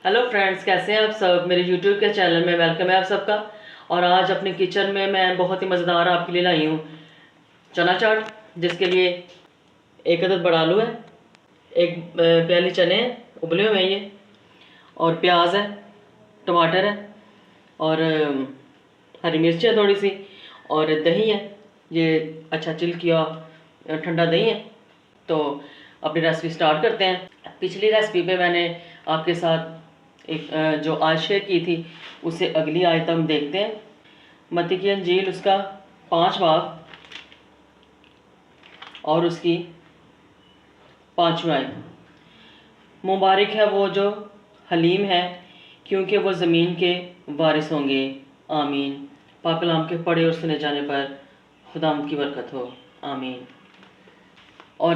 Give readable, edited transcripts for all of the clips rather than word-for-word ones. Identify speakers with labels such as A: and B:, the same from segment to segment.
A: Hello friends, कैसे हैं आप सब। मेरे यूट्यूब के चैनल में वेलकम है आप सबका। और आज अपने किचन में मैं बहुत ही मज़ेदार आपके लिए लाई हूँ चना चाट, जिसके लिए एक अदद बड़ा आलू है, एक प्याली चने हैं उबले हुए हैं ये, और प्याज है, टमाटर है, और हरी मिर्च है थोड़ी सी, और दही है। ये अच्छा चिल किया ठंडा दही है। तो अपनी रेसिपी स्टार्ट करते हैं। पिछली रेसिपी पे मैंने आपके साथ एक जो आज शेयर की थी, उससे अगली आइटम देखते हैं। मत्ती की अंजील उसका 5 बाब और उसकी 5वीं आयत। मुबारक है वो जो हलीम है, क्योंकि वो ज़मीन के वारिस होंगे। आमीन। पाक कलाम के पढ़े और सुने जाने पर खुदावंद की बरकत हो। आमीन। और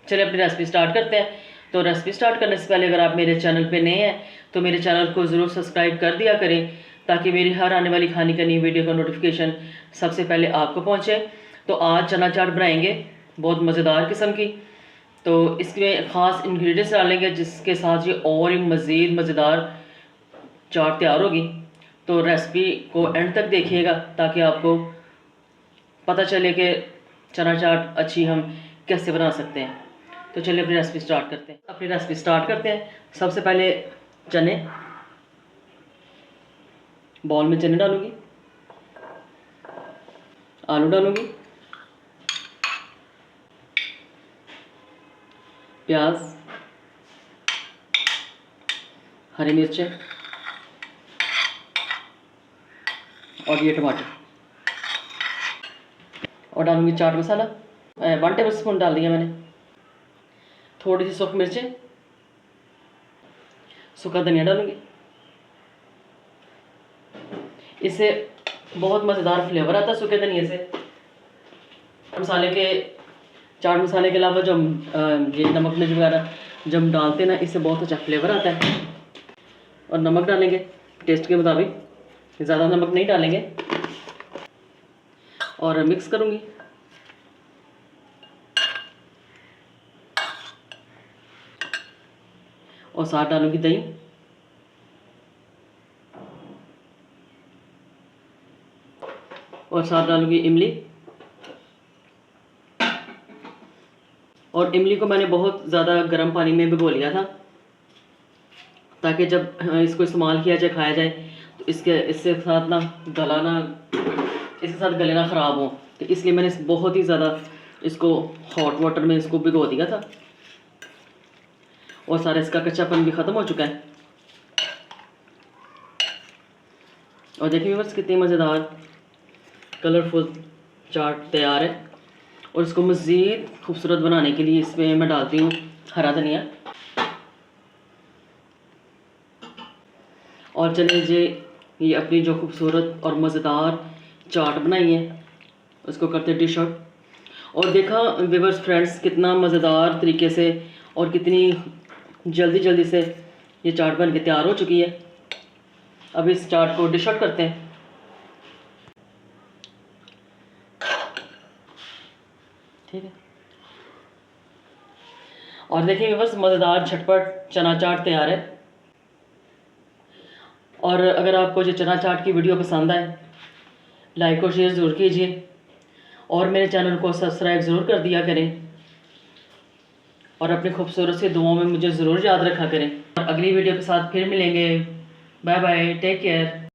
A: चलिए अपनी रेसिपी स्टार्ट करते हैं। तो रेसिपी स्टार्ट करने से पहले अगर आप मेरे चैनल पे नए हैं तो मेरे चैनल को ज़रूर सब्सक्राइब कर दिया करें, ताकि मेरी हर आने वाली खाने की नई वीडियो का नोटिफिकेशन सबसे पहले आपको पहुंचे। तो आज चना चाट बनाएंगे बहुत मज़ेदार किस्म की। तो इसमें ख़ास इंग्रेडिएंट्स डालेंगे जिसके साथ ये और मज़ीद मज़ेदार चाट तैयार होगी। तो रेसिपी को एंड तक देखिएगा ताकि आपको पता चले कि चना चाट अच्छी हम कैसे बना सकते हैं। तो चलिए अपनी रेसिपी स्टार्ट करते हैं। सबसे पहले चने, बाउल में चने डालूंगी, आलू डालूंगी, प्याज, हरी मिर्चें और ये टमाटर, और डालूंगी चाट मसाला 1 टेबल स्पून डाल दिया मैंने। थोड़ी सी सूखी मिर्चें, सूखा धनिया डालूंगी। इससे बहुत मज़ेदार फ्लेवर आता है सूखे धनिया से। चाट मसाले के अलावा जो ये नमक मिर्च वगैरह जब हम डालते हैं ना, इससे बहुत अच्छा फ्लेवर आता है। और नमक डालेंगे टेस्ट के मुताबिक, ज़्यादा नमक नहीं डालेंगे। और मिक्स करूँगी। और साथ डालूंगी दही, और साथ डालूंगी इमली। और इमली को मैंने बहुत ज़्यादा गर्म पानी में भिगो लिया था, ताकि जब इसको इस्तेमाल किया जाए, खाया जाए, तो इसके साथ गले ना ख़राब हो। तो इसलिए मैंने बहुत ही ज़्यादा इसको हॉट वाटर में इसको भिगो दिया था। और सारा इसका कच्चापन भी ख़त्म हो चुका है। और देखिए बस कितनी मज़ेदार कलरफुल चाट तैयार है। और इसको मज़ीद खूबसूरत बनाने के लिए इसमें मैं डालती हूँ हरा धनिया। और चलिए जी, ये अपनी जो खूबसूरत और मज़ेदार चाट बनाई है उसको करते डिश आउट। और देखा व्यूअर्स फ्रेंड्स, कितना मज़ेदार तरीके से और कितनी जल्दी से ये चाट बन के तैयार हो चुकी है। अब इस चाट को डिश आउट करते हैं। ठीक है। और देखिए बस मज़ेदार झटपट चना चाट तैयार है। और अगर आपको जो चना चाट की वीडियो पसंद आए, लाइक और शेयर ज़रूर कीजिए, और मेरे चैनल को सब्सक्राइब ज़रूर कर दिया करें, और अपनी खूबसूरत सी दुआओं में मुझे ज़रूर याद रखा करें। और अगली वीडियो के साथ फिर मिलेंगे। Bye bye, take care.